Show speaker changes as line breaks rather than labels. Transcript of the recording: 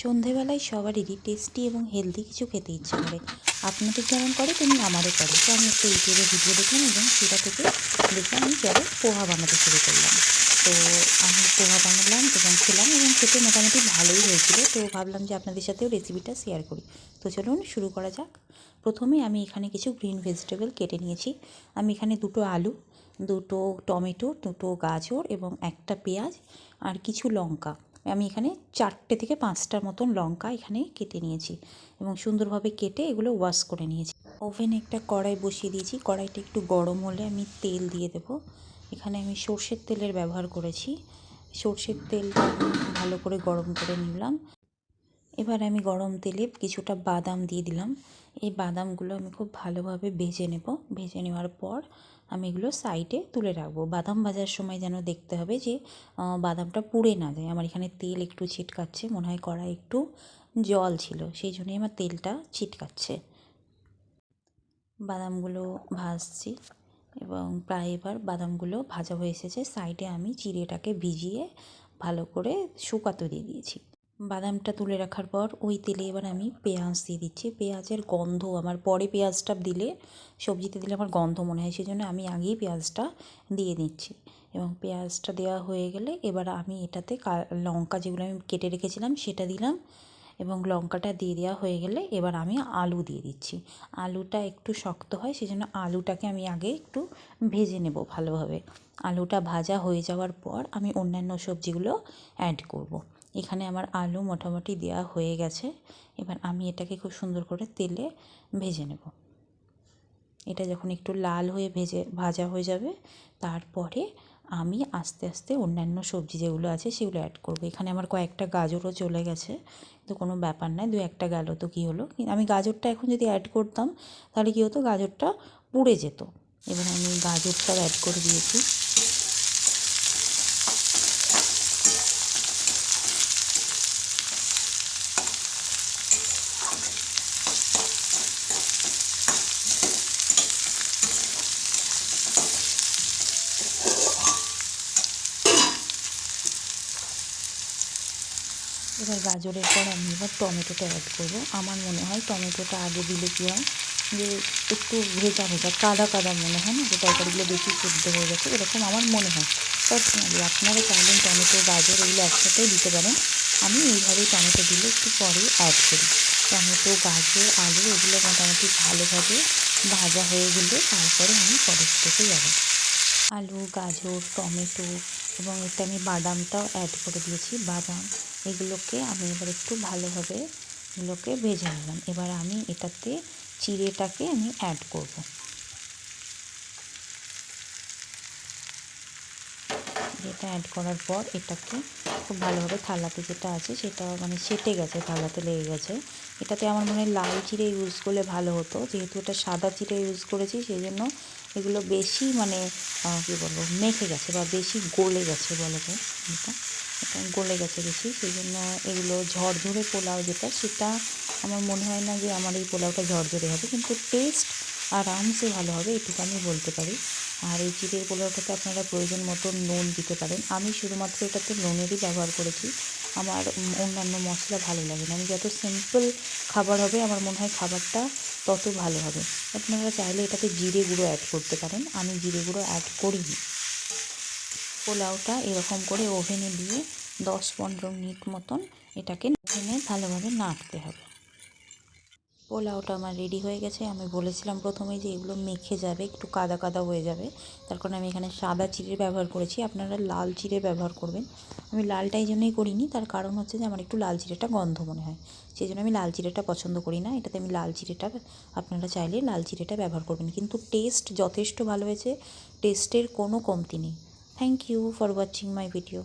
সন্ধেবেলায় সবারই টেস্টি এবং হেলদি কিছু খেতে ইচ্ছে করে। আপনাদের যেমন করে তেমনি আমারও করে। তো আমি একটা ইউটিউবে ভিডিও দেখলাম এবং সেটা থেকে দেখে আমি পরে পোহা বানাতে শুরু করলাম। তো আমি পোহা বানালাম এবং খেলাম এবং খেতে মোটামুটি ভালোই হয়েছিল। তো ভাবলাম যে আপনাদের সাথেও রেসিপিটা শেয়ার করি। তো চলুন শুরু করা যাক। প্রথমে আমি এখানে কিছু গ্রিন ভেজিটেবল কেটে নিয়েছি। আমি এখানে দুটো আলু, দুটো টমেটো, দুটো গাজর এবং একটা পেঁয়াজ আর কিছু লঙ্কা, আমি এখানে 4টে থেকে 5টার মতন লঙ্কা এখানে কেটে নিয়েছি এবং সুন্দরভাবে কেটে এগুলো ওয়াশ করে নিয়েছি। ওভেনে একটা কড়াই বসিয়ে দিয়েছি। কড়াইটা একটু গরম হলে আমি তেল দিয়ে দেবো। এখানে আমি সর্ষের তেলের ব্যবহার করেছি। সর্ষের তেলটা আমি ভালো করে গরম করে নিলাম। এবার আমি গরম তেলে কিছুটা বাদাম দিয়ে দিলাম। এই বাদামগুলো আমি খুব ভালোভাবে ভেজে নেব। ভেজে নেওয়ার পর আমি এগুলো সাইডে তুলে রাখবো। বাদাম ভাজার সময় যেন দেখতে হবে যে বাদামটা পুড়ে না যায়। আমার এখানে তেল একটু ছিটকাচ্ছে, মনে হয় কড়াই একটু জল ছিল, সেই জন্যই আমার তেলটা ছিটকাচ্ছে। বাদামগুলো ভাজছি এবং প্রায় এবার বাদামগুলো ভাজা হয়ে এসেছে। সাইডে আমি চিড়েটাকে ভিজিয়ে ভালো করে শুকাতে দিয়ে দিয়েছি। বাদামটা তুলে রাখার পর ওই তেলে এবার আমি পেঁয়াজ দিয়ে দিচ্ছি। পেঁয়াজের গন্ধ আমার পরে পেঁয়াজটা দিলে, সবজিতে দিলে আমার গন্ধ মনে হয়, সেই জন্য আমি আগেই পেঁয়াজটা দিয়ে দিচ্ছি। এবং পেঁয়াজটা দেওয়া হয়ে গেলে এবার আমি এটাতে লঙ্কা যেগুলো আমি কেটে রেখেছিলাম সেটা দিলাম এবং লঙ্কাটা দিয়ে দেওয়া হয়ে গেলে এবার আমি আলু দিয়ে দিচ্ছি। আলুটা একটু শক্ত হয়, সেই জন্য আলুটাকে আমি আগে একটু ভেজে নেব ভালোভাবে। আলুটা ভাজা হয়ে যাওয়ার পর আমি অন্যান্য সবজিগুলো অ্যাড করব। এখানে আমার আলু মোটামুটি দেওয়া হয়ে গেছে। এবার আমি এটাকে খুব সুন্দর করে তেলে ভেজে নেব। এটা যখন একটু লাল হয়ে ভাজা হয়ে যাবে, তারপরে আমি আস্তে আস্তে অন্যান্য সবজি যেগুলো আছে সেগুলো অ্যাড করব। এখানে আমার কয়েকটা গাজরও চলে গেছে, তো কোনো ব্যাপার নয়, 2-1টা গেল তো কী হলো। আমি গাজরটা এখন যদি অ্যাড করতাম তাহলে কী হতো, গাজরটা পুড়ে যেত। এবার আমি গাজরটাও অ্যাড করে দিয়েছি। এবার গাজরের পর আমি এবার টমেটোটা অ্যাড করবো। আমার মনে হয় টমেটোটা আগে দিলে কী হয় যে একটু ভেজা ভেজা কাদা কাদা মনে হয় না, যে তরকারিগুলো বেশি সেদ্ধ হয়ে গেছে, এরকম আমার মনে হয় পার্সোনালি। আপনারা চাইলেন টমেটো গাজর এগুলো একসাথেও দিতে পারেন। আমি এইভাবেই টমেটো দিলে একটু পরেই অ্যাড করি। টমেটো গাজর আলু এগুলো মোটামুটি ভালোভাবে ভাজা হয়ে গেলে তারপরে আমি পরের স্টেপে যাবো। আলু গাজর টমেটো এবং এতে আমি বাদামটাও অ্যাড করে দিয়েছি। বাদাম এগুলোকে আমি এবার একটু ভালোভাবে এগুলোকে ভেজে নিলাম। এবার আমি এটাতে চিড়েটাকে আমি অ্যাড করব। এটা অ্যাড করার পর এটাকে খুব ভালোভাবে থালাতে যেটা আছে সেটা মানে সেটে গেছে, থালাতে লেগে গেছে। এটাতে আমার মনে হয় লাল চিড়ে ইউজ করলে ভালো হতো, যেহেতু এটা সাদা চিড়ে ইউজ করেছি সেই জন্য এগুলো বেশি মানে কী বলবো মেখে গেছে বা বেশি গলে গেছে বলা যায়। এটা এটা গলে গেছে বেশি, সেই জন্য এগুলো ঝরঝরে পোলাও যেটা, সেটা আমার মনে হয় না যে আমার এই পোলাওটা ঝরঝরে হবে, কিন্তু টেস্ট আরামসে ভালো হবে, এটুকু আমি বলতে পারি। আর এই চিড়ের পোলাওটাতে আপনারা প্রয়োজন মতো নুন দিতে পারেন। আমি শুধুমাত্র এটাতে নুনেরই ব্যবহার করেছি। আমার অন্যান্য মশলা ভালো লাগে না। আমি যত সিম্পল খাবার হবে আমার মনে হয় খাবারটা তত ভালো হবে। আপনারা চাইলে এটাতে জিরে গুঁড়ো অ্যাড করতে পারেন, আমি জিরে গুঁড়ো অ্যাড করিনি। পোলাওটা এরকম করে ওভেনে দিয়ে 10-15 মিনিট মতন এটাকে ওভেনে ভালোভাবে নাড়তে হবে। পোলাওটা আমার রেডি হয়ে গেছে। আমি বলেছিলাম প্রথমেই যে এগুলো মেখে যাবে, একটু কাদা কাদা হয়ে যাবে, তার কারণে আমি এখানে সাদা চিড়ে ব্যবহার করেছি। আপনারা লাল চিড়ে ব্যবহার করবেন। আমি লালটা এই জন্যই করিনি, তার কারণ হচ্ছে যে আমার একটু লাল চিড়েটা গন্ধ মনে হয়, সেই জন্য আমি লাল চিড়েটা পছন্দ করি না। এটাতে আমি লাল চিড়েটা, আপনারা চাইলে লাল চিড়েটা ব্যবহার করবেন, কিন্তু টেস্ট যথেষ্ট ভালো হয়েছে, টেস্টের কোনো কমতি নেই। Thank you for watching my video.